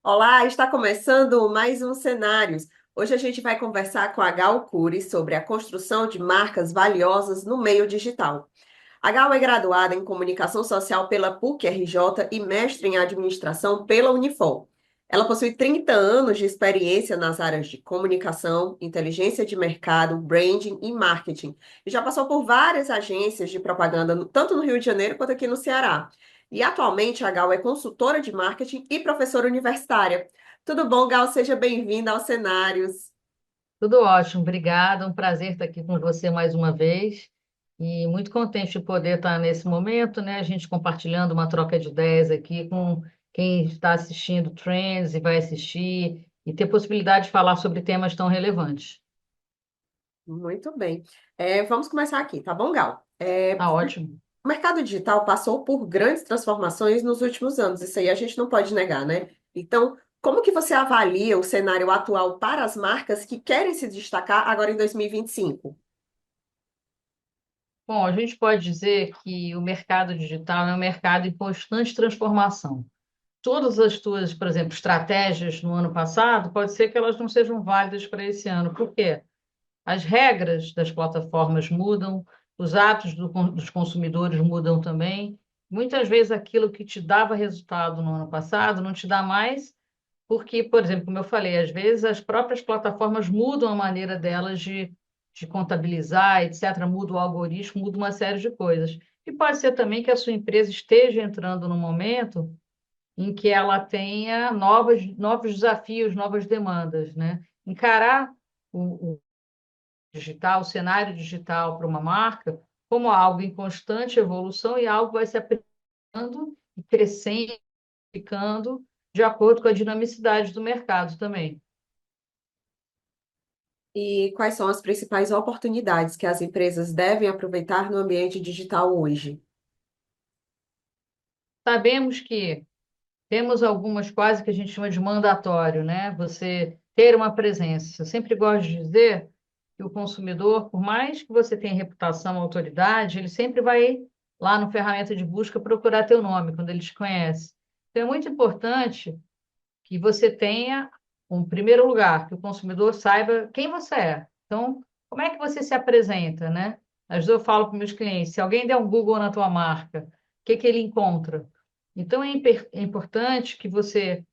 Olá, está começando mais um Cenários. Hoje a gente vai conversar com a Gal Cury sobre a construção de marcas valiosas no meio digital. A Gal é graduada em Comunicação Social pela PUC-RJ e mestre em Administração pela Unifor. Ela possui 30 anos de experiência nas áreas de comunicação, inteligência de mercado, branding e marketing, e já passou por várias agências de propaganda, tanto no Rio de Janeiro quanto aqui no Ceará. E atualmente a Gal é consultora de marketing e professora universitária. Tudo bom, Gal? Seja bem-vinda aos Cenários. Tudo ótimo, obrigada. Um prazer estar aqui com você mais uma vez. E muito contente de poder estar nesse momento, né? A gente compartilhando uma troca de ideias aqui com quem está assistindo Trends e vai assistir, e ter possibilidade de falar sobre temas tão relevantes. Muito bem. Vamos começar aqui, tá bom, Gal? Tá ótimo. O mercado digital passou por grandes transformações nos últimos anos, isso aí a gente não pode negar, né? Então, como que você avalia o cenário atual para as marcas que querem se destacar agora em 2025? Bom, a gente pode dizer que o mercado digital é um mercado em constante transformação. Todas as tuas, por exemplo, estratégias no ano passado, pode ser que elas não sejam válidas para esse ano. Por quê? As regras das plataformas mudam, os atos dos consumidores mudam também. Muitas vezes aquilo que te dava resultado no ano passado não te dá mais, porque, por exemplo, como eu falei, às vezes as próprias plataformas mudam a maneira delas de contabilizar, etc., muda o algoritmo, muda uma série de coisas. E pode ser também que a sua empresa esteja entrando num momento em que ela tenha novos desafios, novas demandas, né? Encarar o digital, o cenário digital para uma marca, como algo em constante evolução e algo que vai se aprimorando e crescendo, ficando de acordo com a dinamicidade do mercado também. E quais são as principais oportunidades que as empresas devem aproveitar no ambiente digital hoje? Sabemos que temos algumas quase que a gente chama de mandatório, né? Você ter uma presença. Eu sempre gosto de dizer que o consumidor, por mais que você tenha reputação, autoridade, ele sempre vai lá no ferramenta de busca procurar teu nome quando ele te conhece. Então é muito importante que você tenha um primeiro lugar, que o consumidor saiba quem você é. Então, como é que você se apresenta, né? Às vezes eu falo para meus clientes, se alguém der um Google na tua marca, o que que ele encontra? Então, é importante que você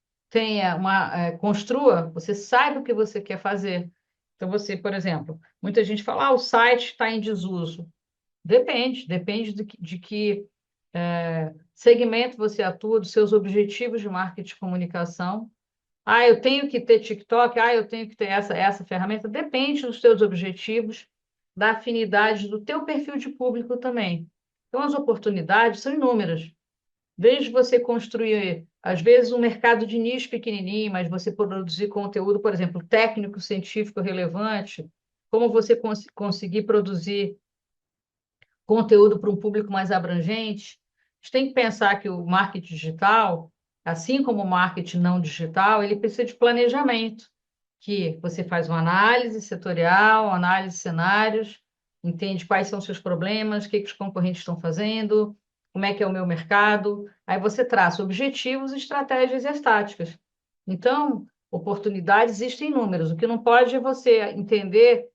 construa, você saiba o que você quer fazer. Então, você, por exemplo, muita gente fala, o site está em desuso. Depende de que segmento você atua, dos seus objetivos de marketing e comunicação. Ah, eu tenho que ter TikTok, eu tenho que ter essa ferramenta. Depende dos teus objetivos, da afinidade do teu perfil de público também. Então, as oportunidades são inúmeras. Desde você construir, às vezes, um mercado de nicho pequenininho, mas você produzir conteúdo, por exemplo, técnico, científico relevante, como você conseguir produzir conteúdo para um público mais abrangente. A gente tem que pensar que o marketing digital, assim como o marketing não digital, ele precisa de planejamento, que você faz uma análise setorial, análise de cenários, entende quais são os seus problemas, o que que os concorrentes estão fazendo, como é que é o meu mercado. Aí você traça objetivos, estratégias e as táticas. Então, oportunidades existem em números. O que não pode é você entender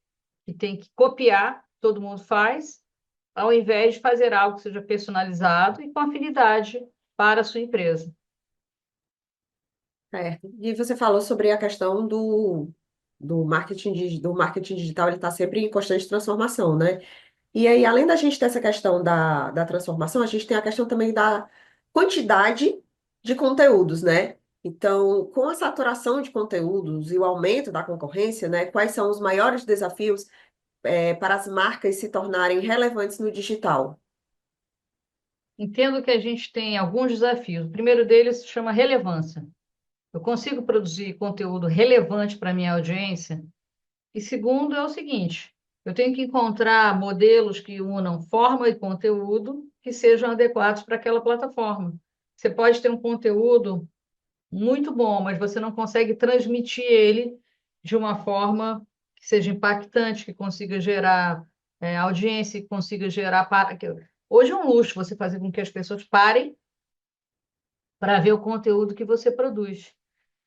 que tem que copiar, todo mundo faz, ao invés de fazer algo que seja personalizado e com afinidade para a sua empresa. Certo. E você falou sobre a questão do marketing digital, ele está sempre em constante transformação, né? E aí, além da gente ter essa questão da transformação, a gente tem a questão também da quantidade de conteúdos, né? Então, com a saturação de conteúdos e o aumento da concorrência, né, quais são os maiores desafios, para as marcas se tornarem relevantes no digital? Entendo que a gente tem alguns desafios. O primeiro deles se chama relevância. Eu consigo produzir conteúdo relevante para a minha audiência? E segundo é o seguinte, eu tenho que encontrar modelos que unam forma e conteúdo que sejam adequados para aquela plataforma. Você pode ter um conteúdo muito bom, mas você não consegue transmitir ele de uma forma que seja impactante, que consiga gerar audiência, que consiga gerar. Hoje é um luxo você fazer com que as pessoas parem para ver o conteúdo que você produz.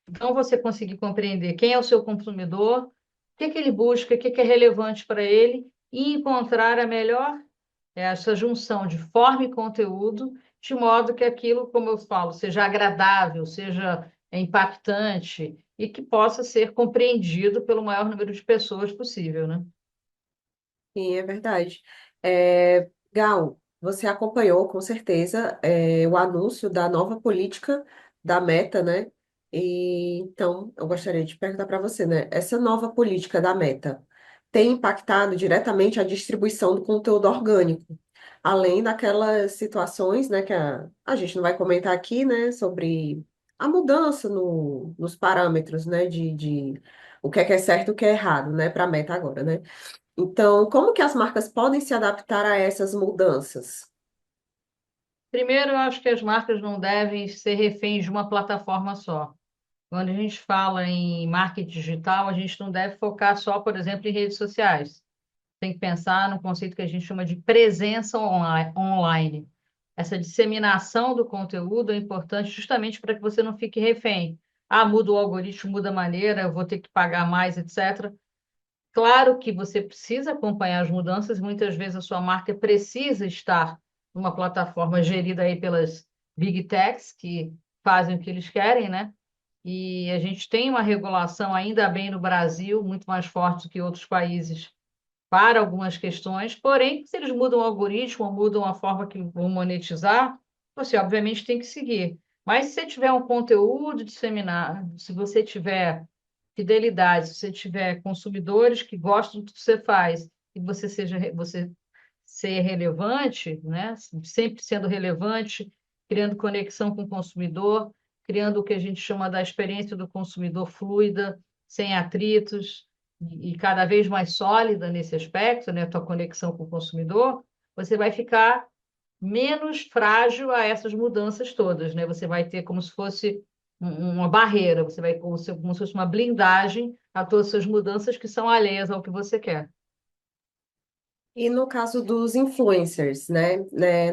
Então, você conseguir compreender quem é o seu consumidor, o que que ele busca, o que que é relevante para ele, e encontrar a melhor essa junção de forma e conteúdo, de modo que aquilo, como eu falo, seja agradável, seja impactante e que possa ser compreendido pelo maior número de pessoas possível, né? Sim, é verdade. Gal, você acompanhou com certeza o anúncio da nova política da Meta, né? E então eu gostaria de perguntar para você, né? Essa nova política da Meta tem impactado diretamente a distribuição do conteúdo orgânico, além daquelas situações, né, que a gente não vai comentar aqui, né, sobre a mudança nos parâmetros, né, de o que é certo e o que é errado, né, para a Meta agora, né? Então, como que as marcas podem se adaptar a essas mudanças? Primeiro, eu acho que as marcas não devem ser reféns de uma plataforma só. Quando a gente fala em marketing digital, a gente não deve focar só, por exemplo, em redes sociais. Tem que pensar no conceito que a gente chama de presença online. Essa disseminação do conteúdo é importante justamente para que você não fique refém. Ah, muda o algoritmo, muda a maneira, eu vou ter que pagar mais, etc. Claro que você precisa acompanhar as mudanças, muitas vezes a sua marca precisa estar numa plataforma gerida aí pelas Big Techs, que fazem o que eles querem, né? E a gente tem uma regulação, ainda bem no Brasil, muito mais forte do que outros países para algumas questões, porém, se eles mudam o algoritmo, ou mudam a forma que vão monetizar, você obviamente tem que seguir. Mas se você tiver um conteúdo disseminado, se você tiver fidelidade, se você tiver consumidores que gostam do que você faz e você ser relevante, né? Sempre sendo relevante, criando conexão com o consumidor, criando o que a gente chama da experiência do consumidor fluida, sem atritos e cada vez mais sólida nesse aspecto, né? Tua conexão com o consumidor, você vai ficar menos frágil a essas mudanças todas, né? Você vai ter como se fosse uma barreira, você vai como se fosse uma blindagem a todas essas mudanças que são alheias ao que você quer. E no caso dos influencers, né,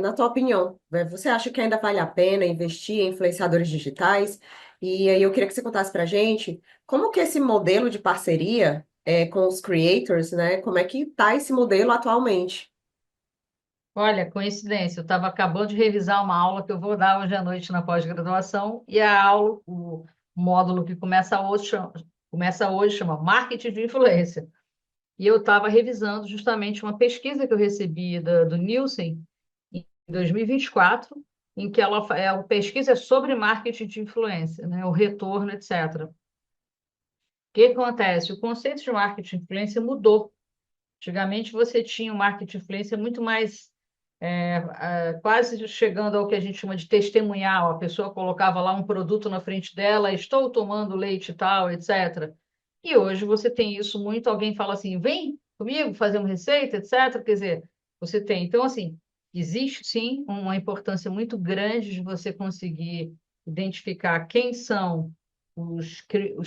na tua opinião, né, você acha que ainda vale a pena investir em influenciadores digitais? E aí eu queria que você contasse pra gente como que esse modelo de parceria com os creators, né, como é que tá esse modelo atualmente? Olha, coincidência, eu estava acabando de revisar uma aula que eu vou dar hoje à noite na pós-graduação, e a aula, o módulo que começa hoje chama Marketing de Influência. E eu estava revisando justamente uma pesquisa que eu recebi do Nielsen em 2024, em que a pesquisa é sobre marketing de influência, né, o retorno, etc. O que acontece? O conceito de marketing de influência mudou. Antigamente você tinha um marketing de influência muito mais quase chegando ao que a gente chama de testemunhal. A pessoa colocava lá um produto na frente dela, estou tomando leite e tal, etc. E hoje você tem isso muito, alguém fala assim, vem comigo fazer uma receita, etc. Quer dizer, você tem. Então, assim, existe sim uma importância muito grande de você conseguir identificar quem são os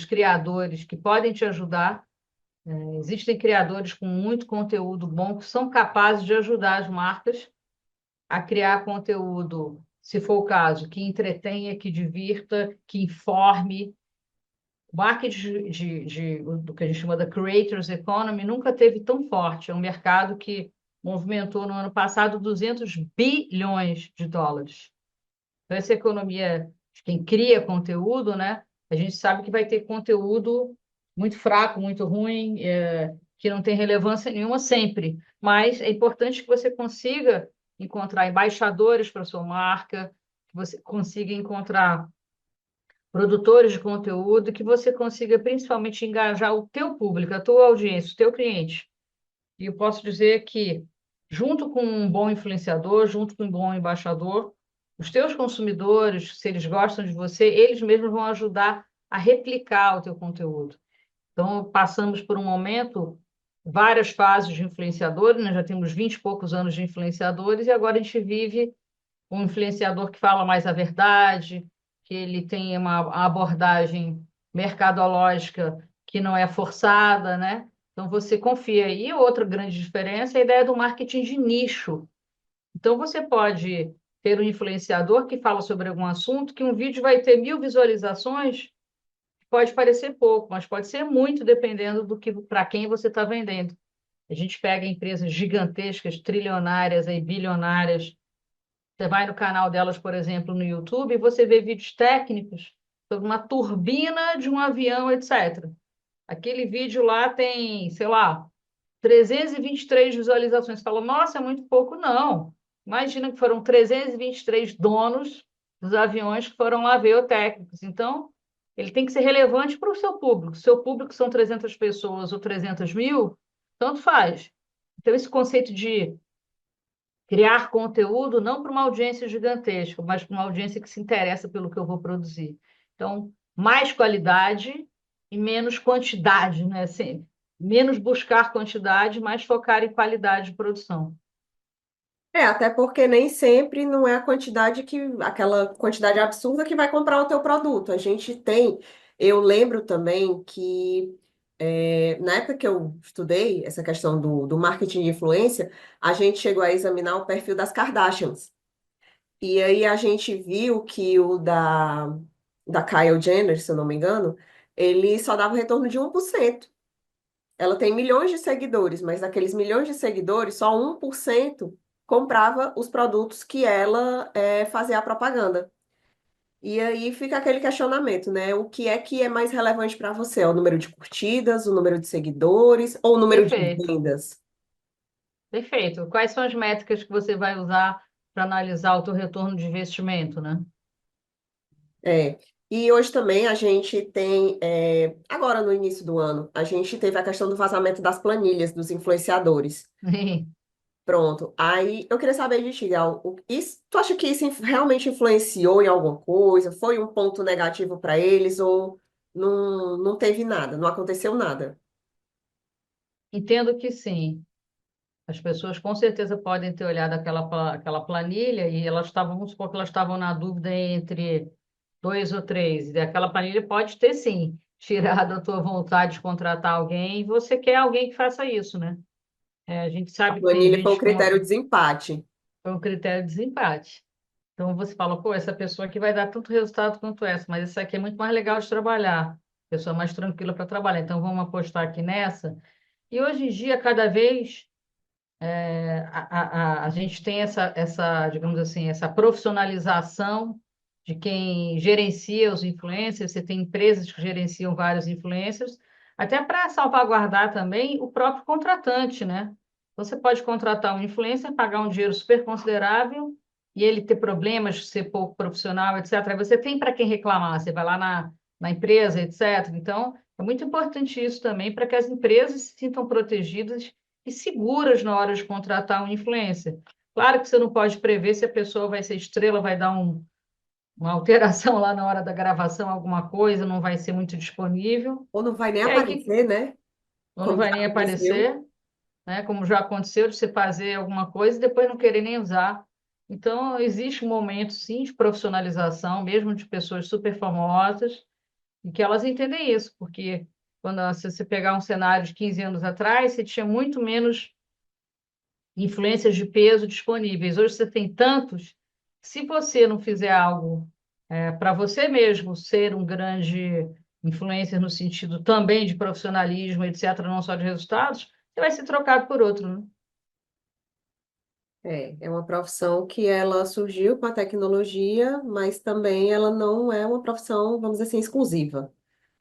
criadores que podem te ajudar. Existem criadores com muito conteúdo bom que são capazes de ajudar as marcas a criar conteúdo, se for o caso, que entretenha, que divirta, que informe. O marketing do que a gente chama da Creators Economy nunca teve tão forte. É um mercado que movimentou no ano passado 200 bilhões de dólares. Então, essa economia de quem cria conteúdo, né? A gente sabe que vai ter conteúdo muito fraco, muito ruim, que não tem relevância nenhuma sempre. Mas é importante que você consiga encontrar embaixadores para sua marca, que você consiga encontrar produtores de conteúdo, que você consiga principalmente engajar o teu público, a tua audiência, o teu cliente. E eu posso dizer que, junto com um bom influenciador, junto com um bom embaixador, os teus consumidores, se eles gostam de você, eles mesmos vão ajudar a replicar o teu conteúdo. Então, passamos por um momento, várias fases de influenciadores, nós já temos 20 e poucos anos de influenciadores, e agora a gente vive um influenciador que fala mais a verdade, que ele tem uma abordagem mercadológica que não é forçada, né? Então você confia. E outra grande diferença é a ideia do marketing de nicho. Então você pode ter um influenciador que fala sobre algum assunto, que um vídeo vai ter 1.000 visualizações, pode parecer pouco, mas pode ser muito dependendo do que para quem você está vendendo. A gente pega empresas gigantescas, trilionárias, aí, bilionárias. Você vai no canal delas, por exemplo, no YouTube, e você vê vídeos técnicos sobre uma turbina de um avião, etc. Aquele vídeo lá tem, sei lá, 323 visualizações. Você fala, nossa, é muito pouco. Não. Imagina que foram 323 donos dos aviões que foram lá ver o técnicos. Então, ele tem que ser relevante para o seu público. Se o seu público são 300 pessoas ou 300 mil, tanto faz. Então, esse conceito de criar conteúdo não para uma audiência gigantesca, mas para uma audiência que se interessa pelo que eu vou produzir. Então, mais qualidade e menos quantidade, né? Assim, menos buscar quantidade, mais focar em qualidade de produção. Até porque nem sempre não é a quantidade aquela quantidade absurda que vai comprar o teu produto. A gente tem, eu lembro também que na época que eu estudei essa questão do marketing de influência, a gente chegou a examinar o perfil das Kardashians. E aí a gente viu que da Kylie Jenner, se eu não me engano, ele só dava um retorno de 1%. Ela tem milhões de seguidores, mas daqueles milhões de seguidores, só 1% comprava os produtos que ela fazia a propaganda. E aí fica aquele questionamento, né? O que é mais relevante para você? É o número de curtidas, o número de seguidores ou o número de Perfeito, vendas? perfeito. Quais são as métricas que você vai usar para analisar o teu retorno de investimento, né? É. E hoje também a gente tem, agora no início do ano, a gente teve a questão do vazamento das planilhas dos influenciadores. Pronto. Aí eu queria saber de ti, Gal, tu acha que isso realmente influenciou em alguma coisa? Foi um ponto negativo para eles ou não teve nada, não aconteceu nada? Entendo que sim. As pessoas com certeza podem ter olhado aquela planilha e elas estavam, vamos supor que elas estavam na dúvida entre dois ou três. E aquela planilha pode ter, sim, tirado a tua vontade de contratar alguém e você quer alguém que faça isso, né? A gente A sabe que tem planilha foi o gente critério de com desempate. um critério de desempate. Então você fala, pô, essa pessoa aqui vai dar tanto resultado quanto essa, mas essa aqui é muito mais legal de trabalhar, pessoa mais tranquila para trabalhar. Então vamos apostar aqui nessa. E hoje em dia, cada vez a gente tem digamos assim, essa profissionalização de quem gerencia os influencers, você tem empresas que gerenciam vários influencers, até para salvaguardar também o próprio contratante, né? Você pode contratar um influencer, pagar um dinheiro super considerável e ele ter problemas, ser pouco profissional, etc. Aí você tem para quem reclamar, você vai lá na empresa, etc. Então, é muito importante isso também para que as empresas se sintam protegidas e seguras na hora de contratar um influencer. Claro que você não pode prever se a pessoa vai ser estrela, vai dar uma alteração lá na hora da gravação, alguma coisa, não vai ser muito disponível, Ou não vai nem e aí que aparecer, né? ou não Como vai já nem aconteceu. aparecer, né? Como já aconteceu de você fazer alguma coisa e depois não querer nem usar. Então, existe um momento, sim, de profissionalização, mesmo de pessoas super famosas, e que elas entendem isso, porque se você pegar um cenário de 15 anos atrás, você tinha muito menos influências de peso disponíveis. Hoje você tem tantos, se você não fizer algo para você mesmo ser um grande influencer no sentido também de profissionalismo, etc., não só de resultados, você vai ser trocado por outro, né? É uma profissão que ela surgiu com a tecnologia, mas também ela não é uma profissão, vamos dizer assim, exclusiva,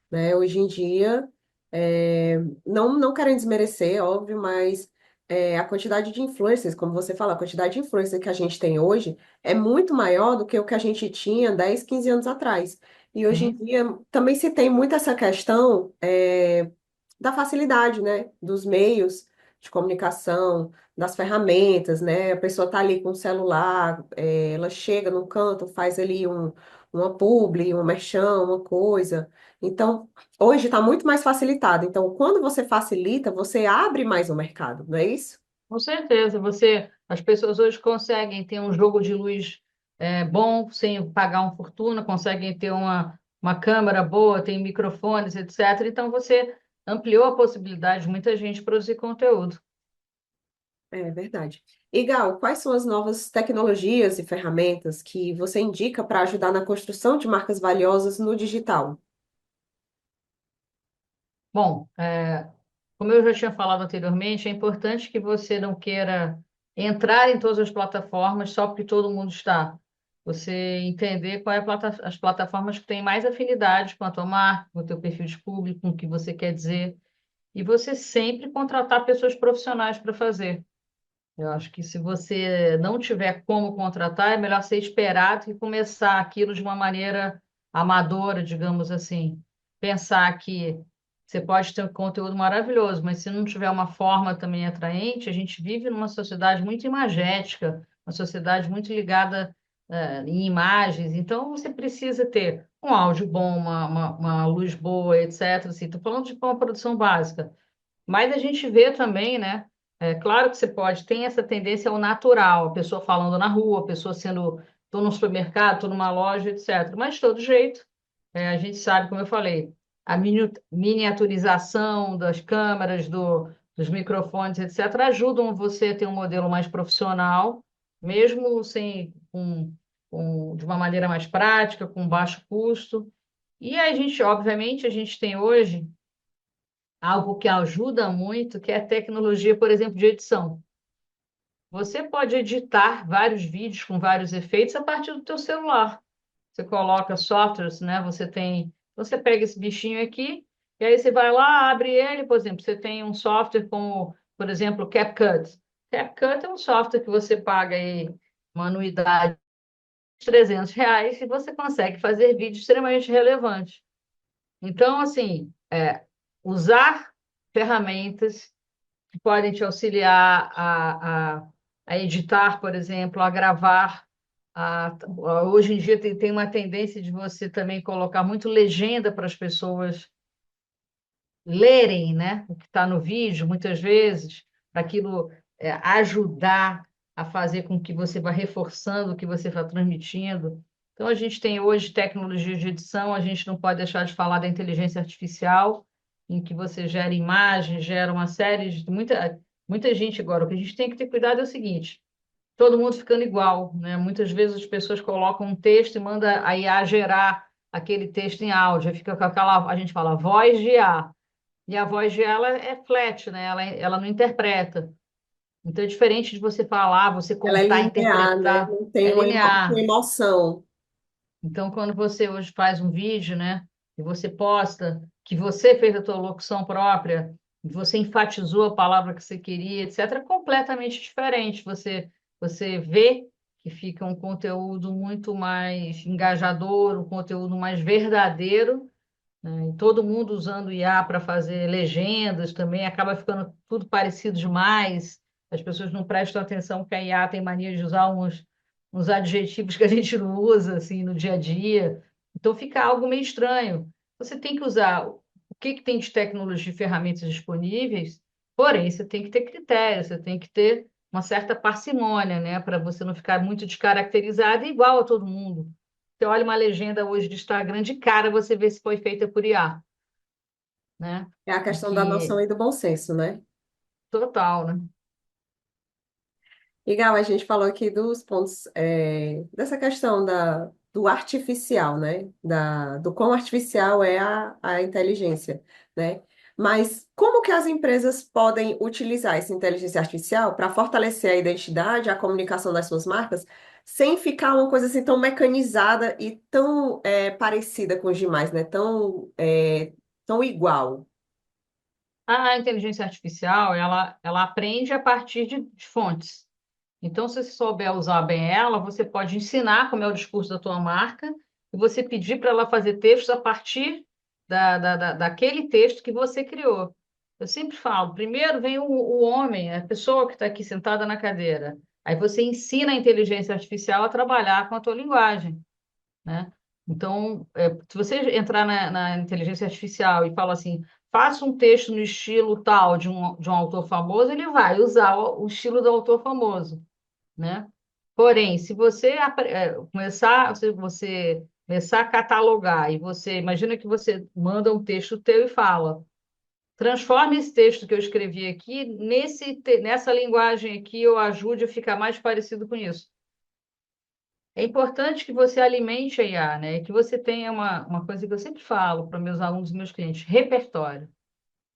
né? Hoje em dia, não querem desmerecer, óbvio, mas a quantidade de influencers, como você fala, a quantidade de influencers que a gente tem hoje é muito maior do que o que a gente tinha 10, 15 anos atrás. E hoje em Sim, dia também se tem muito essa questão da facilidade, né? Dos meios de comunicação, das ferramentas, né? A pessoa tá ali com o celular, ela chega num canto, faz ali uma publi, um merchan, uma coisa. Então, hoje está muito mais facilitado. Então, quando você facilita, você abre mais o mercado, não é isso? com certeza. As pessoas hoje conseguem ter um jogo de luz bom sem pagar uma fortuna, conseguem ter uma câmera boa, tem microfones, etc. Então você ampliou a possibilidade de muita gente produzir conteúdo. É verdade. E Gal, quais são as novas tecnologias e ferramentas que você indica para ajudar na construção de marcas valiosas no digital? Bom, como eu já tinha falado anteriormente, é importante que você não queira entrar em todas as plataformas só porque todo mundo está. Você entender qual é as plataformas que têm mais afinidade com a tua marca, com o teu perfil de público, com o que você quer dizer, e você sempre contratar pessoas profissionais para fazer. Eu acho que se você não tiver como contratar, é melhor ser esperado e começar aquilo de uma maneira amadora, digamos assim. Pensar que você pode ter um conteúdo maravilhoso, mas se não tiver uma forma também atraente, a gente vive numa sociedade muito imagética, uma sociedade muito ligada, em imagens. Então, você precisa ter um áudio bom, uma luz boa, etc. Assim, estou falando de uma produção básica. Mas a gente vê também, né? É claro que você pode, tem essa tendência ao natural, a pessoa falando na rua, a pessoa sendo, estou no supermercado, estou numa loja, etc. Mas de todo jeito, a gente sabe, como eu falei, a miniaturização das câmeras, dos microfones, etc., ajudam você a ter um modelo mais profissional, mesmo sem, de uma maneira mais prática, com baixo custo. E a gente, obviamente, a gente tem hoje algo que ajuda muito, que é a tecnologia, por exemplo, de edição. Você pode editar vários vídeos com vários efeitos a partir do teu celular. Você coloca softwares, né? Você pega esse bichinho aqui e aí você vai lá, abre ele, por exemplo, você tem um software como, por exemplo, CapCut. CapCut é um software que você paga aí uma anuidade de R$ 300 e você consegue fazer vídeos extremamente relevantes. Então, assim, usar ferramentas que podem te auxiliar a editar, por exemplo, a gravar. Hoje em dia tem uma tendência de você também colocar muito legenda para as pessoas lerem, né, o que está no vídeo, muitas vezes, para aquilo ajudar a fazer com que você vá reforçando o que você está transmitindo. Então, a gente tem hoje tecnologia de edição, a gente não pode deixar de falar da inteligência artificial, em que você gera imagens, gera uma série de muita gente agora. O que a gente tem que ter cuidado é o seguinte: todo mundo ficando igual, né? Muitas vezes as pessoas colocam um texto e manda a IA gerar aquele texto em áudio, aí fica com aquela, a gente fala, voz de IA. E a voz de ela é flat, né? Ela não interpreta. Então é diferente de você falar, você Ela é contar, linear, né? interpretar, Não tem é uma linear. emoção. Então, quando você hoje faz um vídeo, né, e você posta que você fez a tua locução própria, você enfatizou a palavra que você queria, etc., é completamente diferente. Você vê que fica um conteúdo muito mais engajador, um conteúdo mais verdadeiro, né? E todo mundo usando IA para fazer legendas também, acaba ficando tudo parecido demais. As pessoas não prestam atenção que a IA tem mania de usar uns adjetivos que a gente não usa assim no dia a dia. Então fica algo meio estranho. Você tem que usar o que tem de tecnologia e ferramentas disponíveis, porém você tem que ter critério, você tem que ter uma certa parcimônia, né, para você não ficar muito descaracterizado e igual a todo mundo. Você olha uma legenda hoje de Instagram, de cara você vê se foi feita por IA, né? É a questão da Porque noção e do bom senso, né? total, né? E, Gal, a gente falou aqui dos pontos, dessa questão do artificial, né? Do quão artificial é a inteligência, né? Mas como que as empresas podem utilizar essa inteligência artificial para fortalecer a identidade, a comunicação das suas marcas, sem ficar uma coisa assim tão mecanizada e tão parecida com os demais, né? Tão igual. A inteligência artificial, ela aprende a partir de fontes. Então, se você souber usar bem ela, você pode ensinar como é o discurso da tua marca e você pedir para ela fazer textos a partir daquele texto que você criou. Eu sempre falo, primeiro vem o homem, a pessoa que está aqui sentada na cadeira. Aí você ensina a inteligência artificial a trabalhar com a tua linguagem, né? Então, se você entrar na inteligência artificial e fala assim, faça um texto no estilo tal de um autor famoso, ele vai usar o estilo do autor famoso, né? Porém, se você começar a catalogar e você imagina que você manda um texto teu e fala, transforme esse texto que eu escrevi aqui nessa linguagem aqui, eu ajude a ficar mais parecido com isso. É importante que você alimente a IA, né? Que você tenha uma coisa que eu sempre falo para meus alunos e meus clientes, repertório.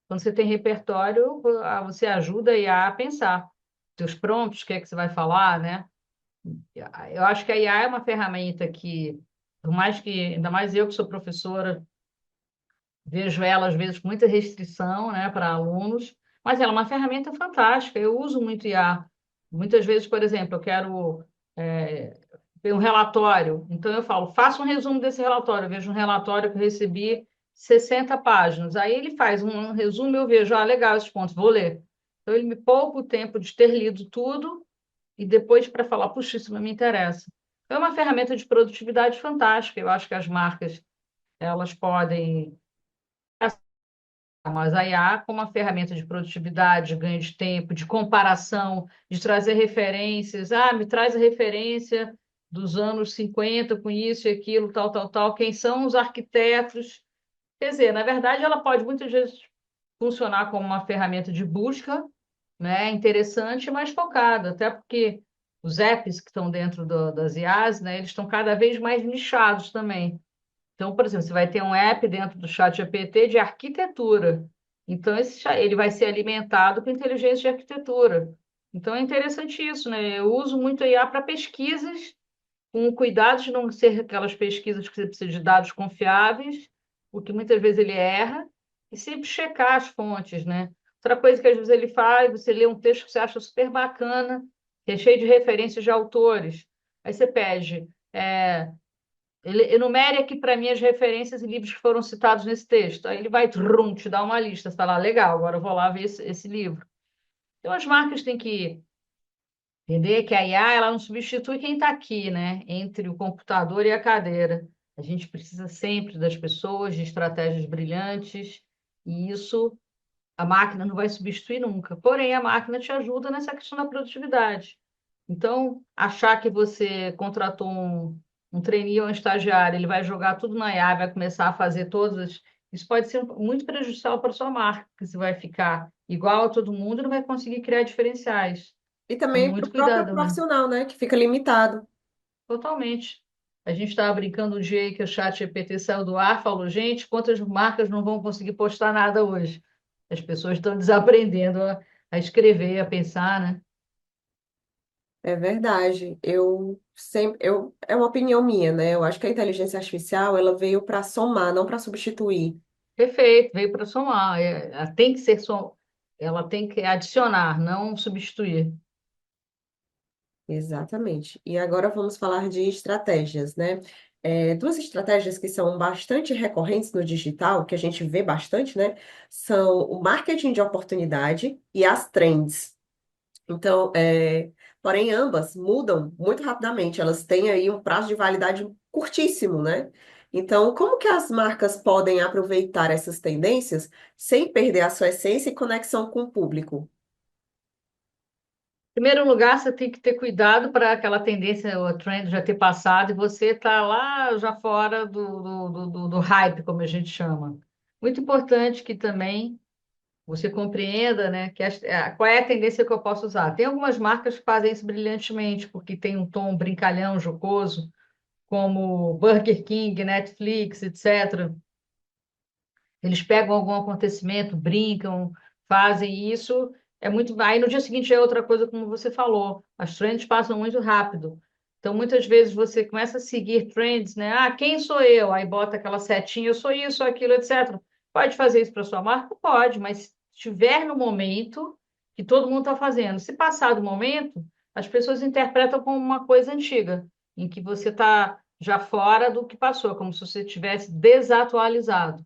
Quando você tem repertório, você ajuda a IA a pensar. Teus prompts, o que é que você vai falar, né? Eu acho que a IA é uma ferramenta que, por mais que, ainda mais eu que sou professora, vejo ela às vezes com muita restrição, né, para alunos, mas ela é uma ferramenta fantástica. Eu uso muito IA. Muitas vezes, por exemplo, eu quero ver um relatório, então eu falo, faça um resumo desse relatório. Eu vejo um relatório que eu recebi 60 páginas. Aí ele faz um resumo, eu vejo, legal esses pontos, vou ler. Então ele me poupa o tempo de ter lido tudo e depois para falar, puxa, isso não me interessa. Então, é uma ferramenta de produtividade fantástica. Eu acho que as marcas elas podem, mas a IA como uma ferramenta de produtividade, de ganho de tempo, de comparação, de trazer referências. Me traz a referência dos anos 50 com isso e aquilo, tal, tal, tal. Quem são os arquitetos? Quer dizer, na verdade, ela pode muitas vezes funcionar como uma ferramenta de busca, né, interessante, mas focada, até porque os apps que estão dentro das IAs, né, eles estão cada vez mais nichados também. Então, por exemplo, você vai ter um app dentro do chat GPT de arquitetura. Então, ele vai ser alimentado com inteligência de arquitetura. Então, é interessante isso, né? Eu uso muito a IA para pesquisas, com o cuidado de não ser aquelas pesquisas que você precisa de dados confiáveis, o que muitas vezes ele erra, e sempre checar as fontes, né? Outra coisa que às vezes ele faz, você lê um texto que você acha super bacana, que é cheio de referências de autores. Aí você pede, ele enumere aqui para mim as referências e livros que foram citados nesse texto. Aí ele vai te dar uma lista. Você fala, legal, agora eu vou lá ver esse livro. Então, as marcas têm que entender que a IA ela não substitui quem está aqui, né? Entre o computador e a cadeira. A gente precisa sempre das pessoas, de estratégias brilhantes, e isso a máquina não vai substituir nunca. Porém, a máquina te ajuda nessa questão da produtividade. Então, achar que você contratou um trainee ou um estagiário, ele vai jogar tudo na IA, vai começar a fazer todas. Isso pode ser muito prejudicial para a sua marca, porque você vai ficar igual a todo mundo e não vai conseguir criar diferenciais. E Então, também para muito o próprio cuidado, né? profissional, né, que fica limitado. Totalmente. A gente estava brincando um dia aí que o chat GPT saiu do ar, falou, gente, quantas marcas não vão conseguir postar nada hoje? As pessoas estão desaprendendo a escrever, a pensar, né? É verdade. É uma opinião minha, né? Eu acho que a inteligência artificial, ela veio para somar, não para substituir. Perfeito, veio para somar. Ela tem que ser ela tem que adicionar, não substituir. Exatamente. E agora vamos falar de estratégias, né? Duas estratégias que são bastante recorrentes no digital, que a gente vê bastante, né? São o marketing de oportunidade e as trends. Então, porém, ambas mudam muito rapidamente, elas têm aí um prazo de validade curtíssimo, né? Então, como que as marcas podem aproveitar essas tendências sem perder a sua essência e conexão com o público? Em primeiro lugar, você tem que ter cuidado para aquela tendência, o trend já ter passado e você tá lá já fora do hype, como a gente chama. Muito importante que também você compreenda, né, que qual é a tendência que eu posso usar. Tem algumas marcas que fazem isso brilhantemente, porque tem um tom brincalhão, jocoso, como Burger King, Netflix, etc. Eles pegam algum acontecimento, brincam, fazem isso, é muito. Aí no dia seguinte é outra coisa, como você falou. As trends passam muito rápido. Então, muitas vezes você começa a seguir trends, né? Quem sou eu? Aí bota aquela setinha, eu sou isso, aquilo, etc. Pode fazer isso para sua marca? Pode, mas se estiver no momento que todo mundo está fazendo. Se passar do momento, as pessoas interpretam como uma coisa antiga, em que você está já fora do que passou, como se você tivesse desatualizado.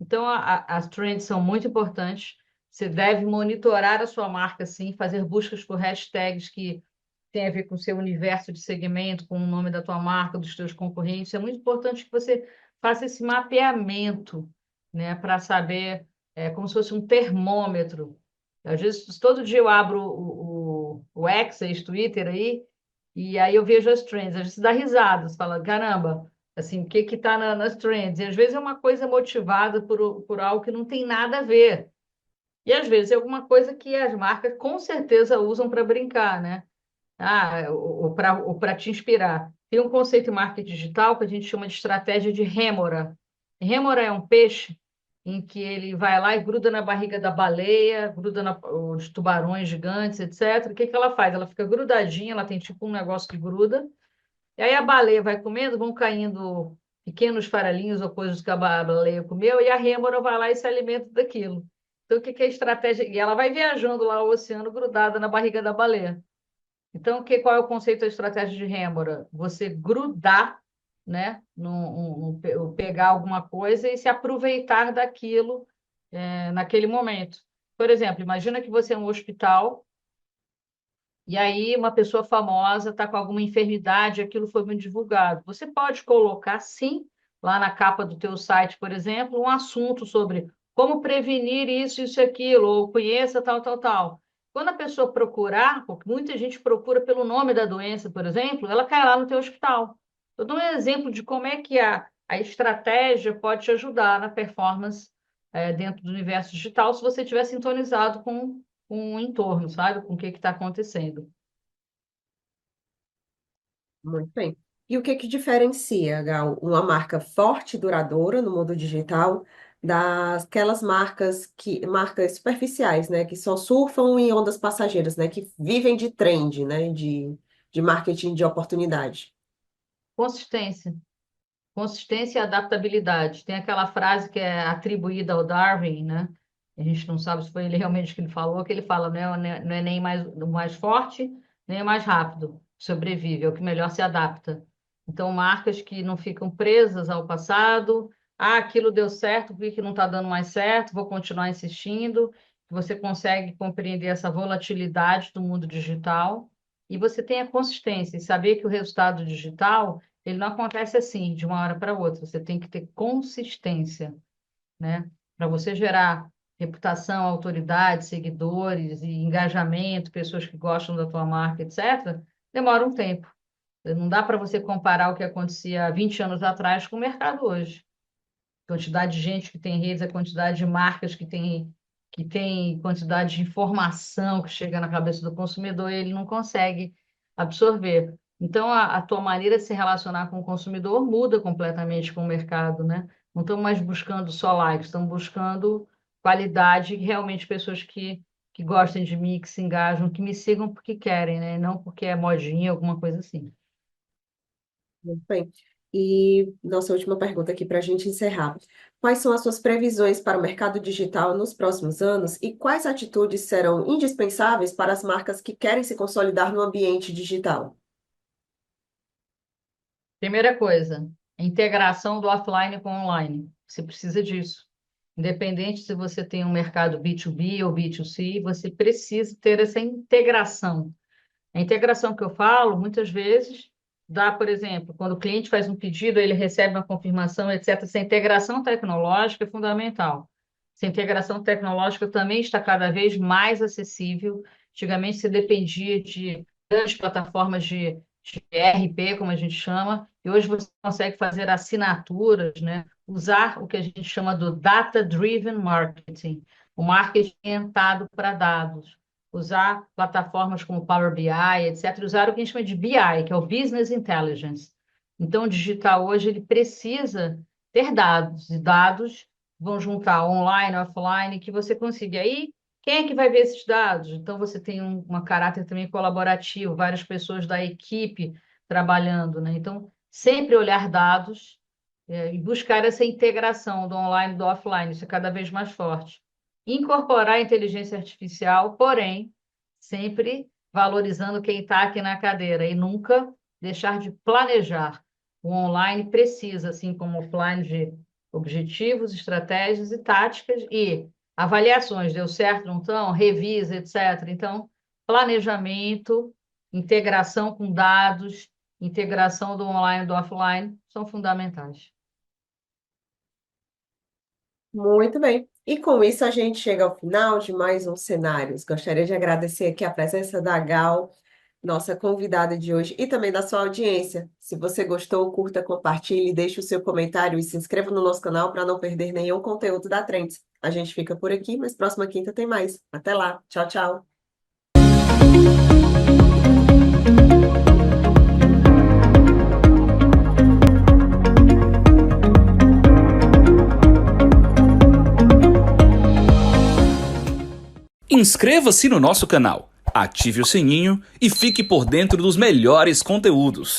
Então, as trends são muito importantes. Você deve monitorar a sua marca, sim, fazer buscas por hashtags que têm a ver com o seu universo de segmento, com o nome da tua marca, dos teus concorrentes. É muito importante que você faça esse mapeamento, né, para saber, como se fosse um termômetro. Às vezes, todo dia eu abro o X, esse Twitter aí, e aí eu vejo as trends. Às vezes você dá risada, você fala, caramba, assim, o que que está nas trends? E às vezes é uma coisa motivada por algo que não tem nada a ver. E às vezes é alguma coisa que as marcas com certeza usam para brincar, né? Ou para te inspirar. Tem um conceito em marketing digital que a gente chama de estratégia de rêmora. Rêmora é um peixe, em que ele vai lá e gruda na barriga da baleia, gruda os tubarões gigantes, etc. O que que ela faz? Ela fica grudadinha, ela tem tipo um negócio que gruda, e aí a baleia vai comendo, vão caindo pequenos farelinhos ou coisas que a baleia comeu, e a rêmora vai lá e se alimenta daquilo. Então, o que que é a estratégia? E ela vai viajando lá o oceano grudada na barriga da baleia. Então, qual é o conceito da estratégia de rêmora? Você grudar, né, pegar alguma coisa e se aproveitar daquilo, naquele momento. Por exemplo, imagina que você é um hospital e aí uma pessoa famosa está com alguma enfermidade, aquilo foi muito divulgado. Você pode colocar, sim, lá na capa do teu site, por exemplo, um assunto sobre como prevenir isso, isso e aquilo, ou conheça tal, tal, tal. Quando a pessoa procurar, porque muita gente procura pelo nome da doença, por exemplo, ela cai lá no teu hospital. Eu dou um exemplo de como é que a estratégia pode te ajudar na performance, dentro do universo digital, se você estiver sintonizado com o entorno, sabe? Com o que está acontecendo. Muito bem. E o que que diferencia, Gal, uma marca forte e duradoura no mundo digital daquelas marcas superficiais, né, que só surfam em ondas passageiras, né, que vivem de trend, né, de marketing de oportunidade? Consistência. Consistência e adaptabilidade. Tem aquela frase que é atribuída ao Darwin, né? A gente não sabe se foi ele realmente que ele falou, que ele fala, não é nem mais, o mais forte, nem o mais rápido que sobrevive, é o que melhor se adapta. Então, marcas que não ficam presas ao passado, aquilo deu certo, por que não está dando mais certo, vou continuar insistindo. Você consegue compreender essa volatilidade do mundo digital e você tem a consistência e saber que o resultado digital ele não acontece assim, de uma hora para outra. Você tem que ter consistência, né? Para você gerar reputação, autoridade, seguidores e engajamento, pessoas que gostam da tua marca, etc., demora um tempo. Não dá para você comparar o que acontecia há 20 anos atrás com o mercado hoje. A quantidade de gente que tem redes, a quantidade de marcas que tem quantidade de informação que chega na cabeça do consumidor, ele não consegue absorver. Então, a tua maneira de se relacionar com o consumidor muda completamente com o mercado, né? Não estamos mais buscando só likes, estamos buscando qualidade, realmente pessoas que gostem de mim, que se engajam, que me sigam porque querem, né? Não porque é modinha, alguma coisa assim. Muito bem. E nossa última pergunta aqui para a gente encerrar. Quais são as suas previsões para o mercado digital nos próximos anos e quais atitudes serão indispensáveis para as marcas que querem se consolidar no ambiente digital? Primeira coisa, a integração do offline com o online. Você precisa disso. Independente se você tem um mercado B2B ou B2C, você precisa ter essa integração. A integração que eu falo, muitas vezes, dá, por exemplo, quando o cliente faz um pedido, ele recebe uma confirmação, etc. Essa integração tecnológica é fundamental. Essa integração tecnológica também está cada vez mais acessível. Antigamente, você dependia de grandes plataformas de ERP, como a gente chama, e hoje você consegue fazer assinaturas, né? Usar o que a gente chama do data-driven marketing, o marketing orientado para dados usar plataformas como Power BI, etc., usar o que a gente chama de BI, que é o Business Intelligence. Então, o digital hoje ele precisa ter dados, e dados vão juntar online, offline, que você consiga. Aí, quem é que vai ver esses dados? Então, você tem um caráter também colaborativo, várias pessoas da equipe trabalhando, né? Então, sempre olhar dados, e buscar essa integração do online e do offline, isso é cada vez mais forte. Incorporar a inteligência artificial, porém, sempre valorizando quem está aqui na cadeira e nunca deixar de planejar. O online precisa, assim como o offline, de objetivos, estratégias e táticas e avaliações. Deu certo, não estão? Revisa, etc. Então, planejamento, integração com dados, integração do online e do offline são fundamentais. Muito bem. E com isso a gente chega ao final de mais um Cenários. Gostaria de agradecer aqui a presença da Gal, nossa convidada de hoje, e também da sua audiência. Se você gostou, curta, compartilhe, deixe o seu comentário e se inscreva no nosso canal para não perder nenhum conteúdo da Trends. A gente fica por aqui, mas próxima quinta tem mais. Até lá. Tchau, tchau. Inscreva-se no nosso canal, ative o sininho e fique por dentro dos melhores conteúdos.